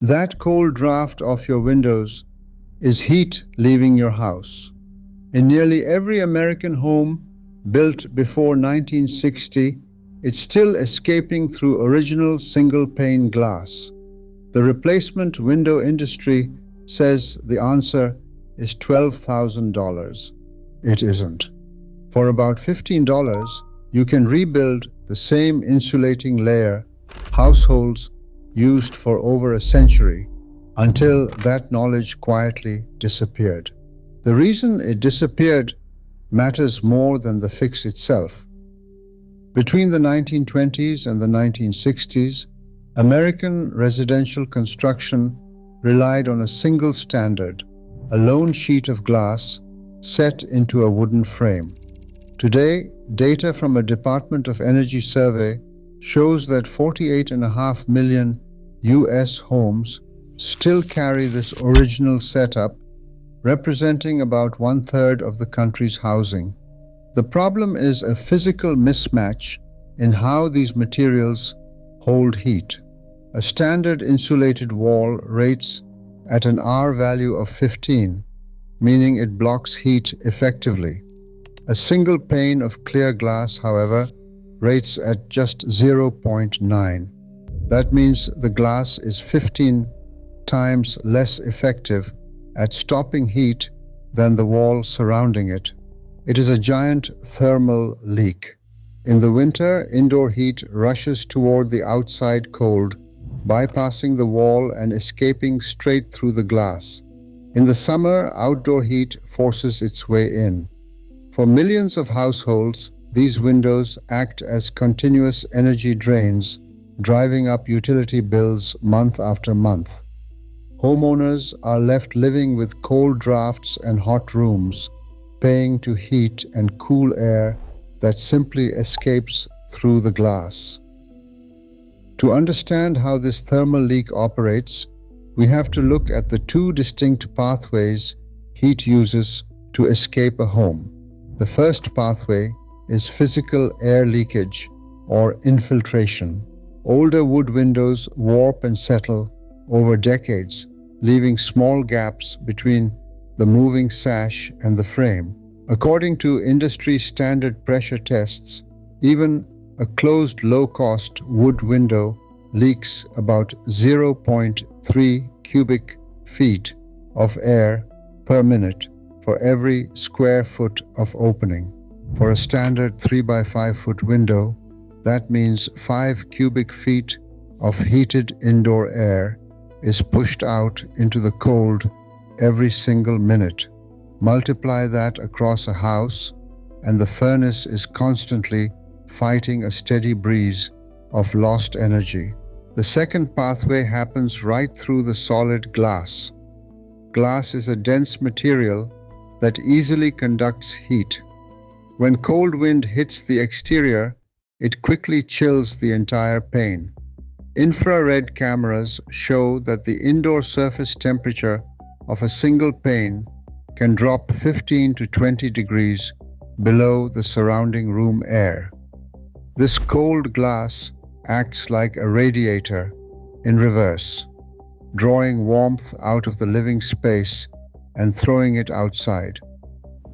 That cold draft off your windows is heat leaving your house. In nearly every American home built before 1960, it's still escaping through original single-pane glass. The replacement window industry says the answer is $12,000. It isn't. For about $15, you can rebuild the same insulating layer households used for over a century until that knowledge quietly disappeared. The reason it disappeared matters more than the fix itself. Between the 1920s and the 1960s, American residential construction relied on a single standard, a lone sheet of glass set into a wooden frame. Today, data from a Department of Energy survey shows that 48.5 million U.S. homes still carry this original setup, representing about one-third of the country's housing. The problem is a physical mismatch in how these materials hold heat. A standard insulated wall rates at an R value of 15, meaning it blocks heat effectively. A single pane of clear glass, however, rates at just 0.9. That means the glass is 15 times less effective at stopping heat than the wall surrounding it. It is a giant thermal leak. In the winter, indoor heat rushes toward the outside cold, bypassing the wall and escaping straight through the glass. In the summer, outdoor heat forces its way in. For millions of households, these windows act as continuous energy drains, driving up utility bills month after month. Homeowners are left living with cold drafts and hot rooms, paying to heat and cool air that simply escapes through the glass. To understand how this thermal leak operates, we have to look at the two distinct pathways heat uses to escape a home. The first pathway is physical air leakage or infiltration. Older wood windows warp and settle over decades, leaving small gaps between the moving sash and the frame. According to industry standard pressure tests, even a closed low-cost wood window leaks about 0.3 cubic feet of air per minute for every square foot of opening. For a standard 3 by 5 foot window, that means 5 cubic feet of heated indoor air is pushed out into the cold every single minute. Multiply that across a house, and the furnace is constantly fighting a steady breeze of lost energy. The second pathway happens right through the solid glass. Glass is a dense material that easily conducts heat. When cold wind hits the exterior, it quickly chills the entire pane. Infrared cameras show that the indoor surface temperature of a single pane can drop 15 to 20 degrees below the surrounding room air. This cold glass acts like a radiator in reverse, drawing warmth out of the living space and throwing it outside.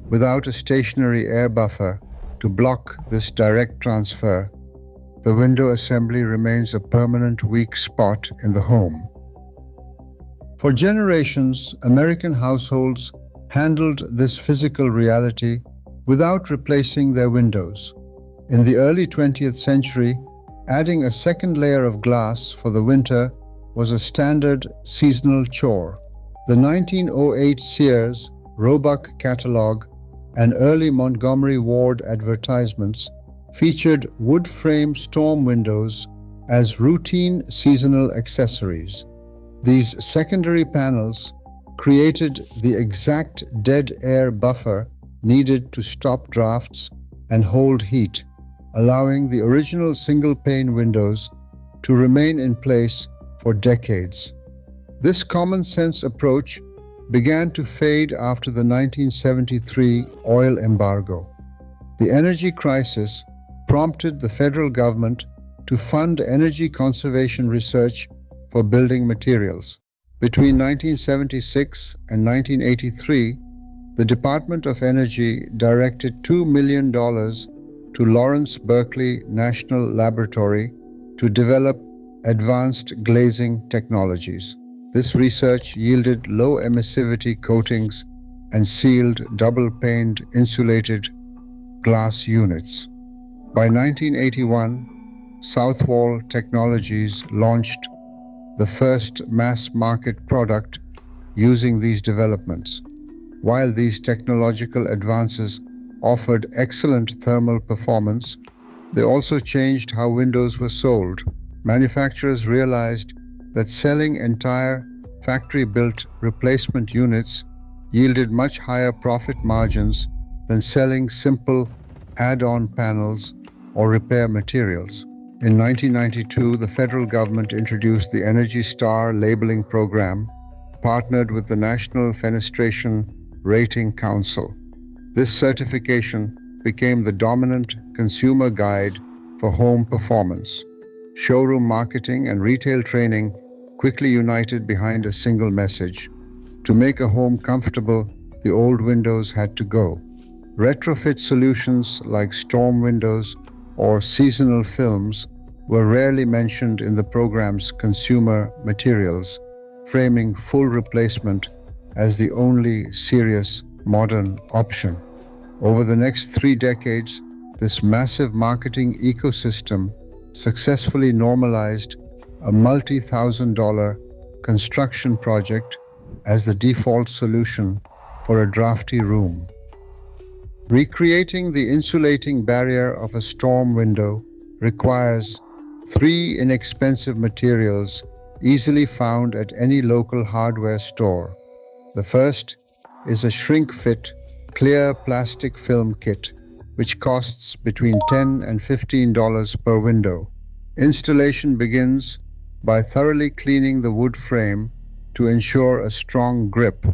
Without a stationary air buffer to block this direct transfer, the window assembly remains a permanent weak spot in the home. For generations, American households handled this physical reality without replacing their windows. In the early 20th century, adding a second layer of glass for the winter was a standard seasonal chore. The 1908 Sears, Roebuck catalog and early Montgomery Ward advertisements featured wood frame storm windows as routine seasonal accessories. These secondary panels created the exact dead air buffer needed to stop drafts and hold heat, allowing the original single-pane windows to remain in place for decades. This common-sense approach began to fade after the 1973 oil embargo. The energy crisis prompted the federal government to fund energy conservation research for building materials. Between 1976 and 1983, the Department of Energy directed $2 million to Lawrence Berkeley National Laboratory to develop advanced glazing technologies. This research yielded low emissivity coatings and sealed double-paned insulated glass units. By 1981, Southwall Technologies launched the first mass-market product using these developments. While these technological advances offered excellent thermal performance, they also changed how windows were sold. Manufacturers realized that selling entire factory-built replacement units yielded much higher profit margins than selling simple add-on panels or repair materials. In 1992, the federal government introduced the Energy Star labeling program, partnered with the National Fenestration Rating Council. This certification became the dominant consumer guide for home performance. Showroom marketing and retail training quickly united behind a single message: to make a home comfortable, the old windows had to go. Retrofit solutions like storm windows or seasonal films were rarely mentioned in the program's consumer materials, framing full replacement as the only serious modern option. Over the next 3 decades, this massive marketing ecosystem successfully normalized a multi-thousand-dollar construction project as the default solution for a drafty room. Recreating the insulating barrier of a storm window requires 3 inexpensive materials easily found at any local hardware store. The first is a shrink-fit, clear plastic film kit, which costs between $10 and $15 per window. Installation begins by thoroughly cleaning the wood frame to ensure a strong grip.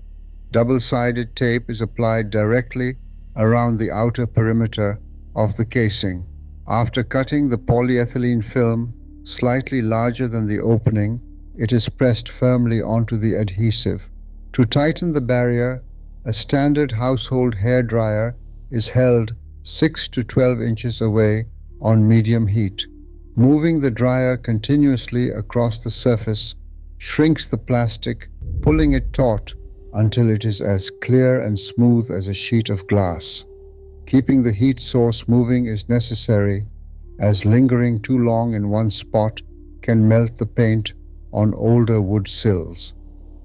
Double-sided tape is applied directly around the outer perimeter of the casing. After cutting the polyethylene film slightly larger than the opening, it is pressed firmly onto the adhesive. To tighten the barrier, a standard household hairdryer is held 6 to 12 inches away on medium heat. Moving the dryer continuously across the surface shrinks the plastic, pulling it taut until it is as clear and smooth as a sheet of glass. Keeping the heat source moving is necessary, as lingering too long in one spot can melt the paint on older wood sills.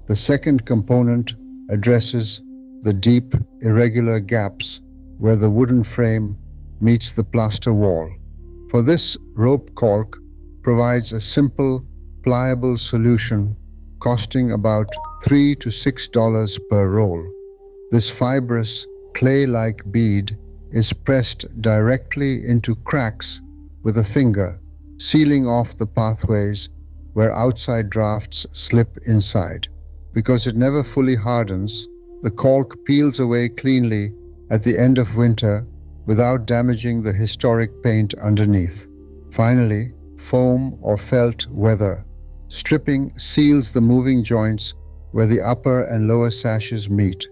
The second component addresses the deep, irregular gaps where the wooden frame meets the plaster wall. For this, rope caulk provides a simple, pliable solution costing about $3 to $6 per roll. This fibrous, clay-like bead is pressed directly into cracks with a finger, sealing off the pathways where outside drafts slip inside. Because it never fully hardens, the caulk peels away cleanly at the end of winter without damaging the historic paint underneath. Finally, foam or felt weather stripping seals the moving joints where the upper and lower sashes meet.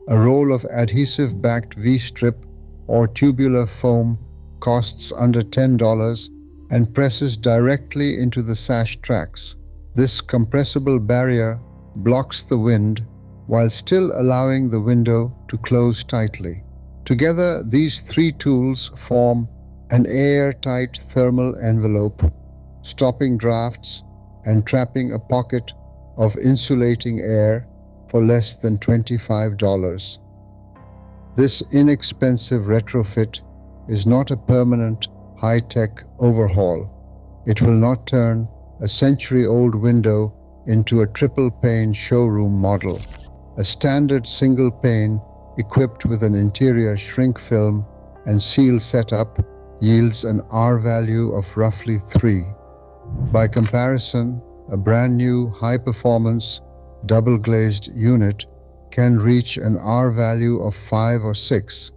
A roll of adhesive-backed V-strip or tubular foam costs under $10 and presses directly into the sash tracks. This compressible barrier blocks the wind while still allowing the window to close tightly. Together, these 3 tools form an airtight thermal envelope, stopping drafts and trapping a pocket of insulating air for less than $25. This inexpensive retrofit is not a permanent, high-tech overhaul. It will not turn a century-old window into a triple-pane showroom model. A standard single pane equipped with an interior shrink film and seal setup yields an R value of roughly 3. By comparison, a brand new high-performance double-glazed unit can reach an R value of 5 or 6,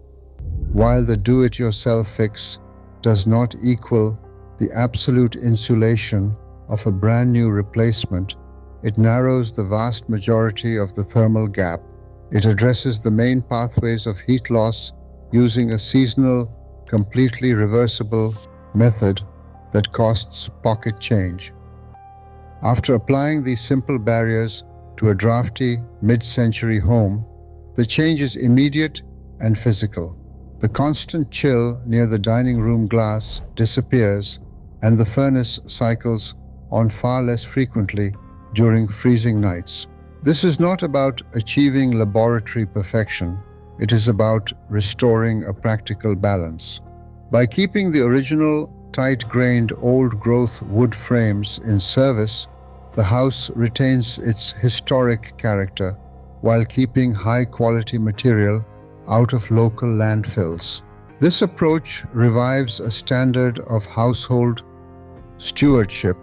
while the do-it-yourself fix does not equal the absolute insulation of a brand new replacement, it narrows the vast majority of the thermal gap. It addresses the main pathways of heat loss using a seasonal, completely reversible method that costs pocket change. After applying these simple barriers to a drafty, mid-century home, the change is immediate and physical. The constant chill near the dining room glass disappears, and the furnace cycles on far less frequently during freezing nights. This is not about achieving laboratory perfection. It is about restoring a practical balance. By keeping the original tight-grained old-growth wood frames in service, the house retains its historic character while keeping high-quality material out of local landfills. This approach revives a standard of household stewardship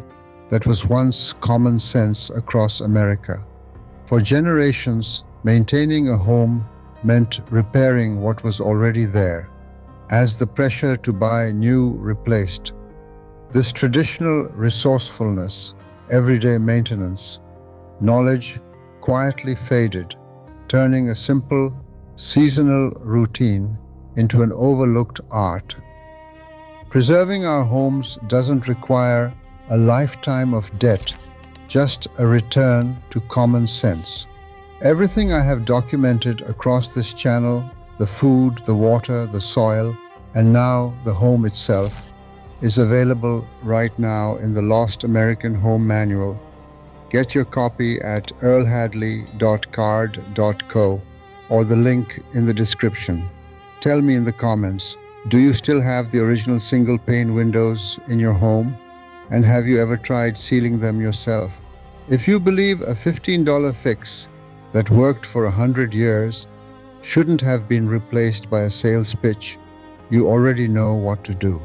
that was once common sense across America. For generations, maintaining a home meant repairing what was already there. As the pressure to buy new replaced, this traditional resourcefulness, everyday maintenance, knowledge quietly faded, turning a simple, seasonal routine into an overlooked art. Preserving our homes doesn't require a lifetime of debt, just a return to common sense. Everything I have documented across this channel, the food, the water, the soil, and now the home itself, is available right now in the Lost American Home Manual. Get your copy at earlhadley.card.co or the link in the description. Tell me in the comments, do you still have the original single-pane windows in your home? And have you ever tried sealing them yourself? If you believe a $15 fix that worked for 100 years shouldn't have been replaced by a sales pitch, you already know what to do.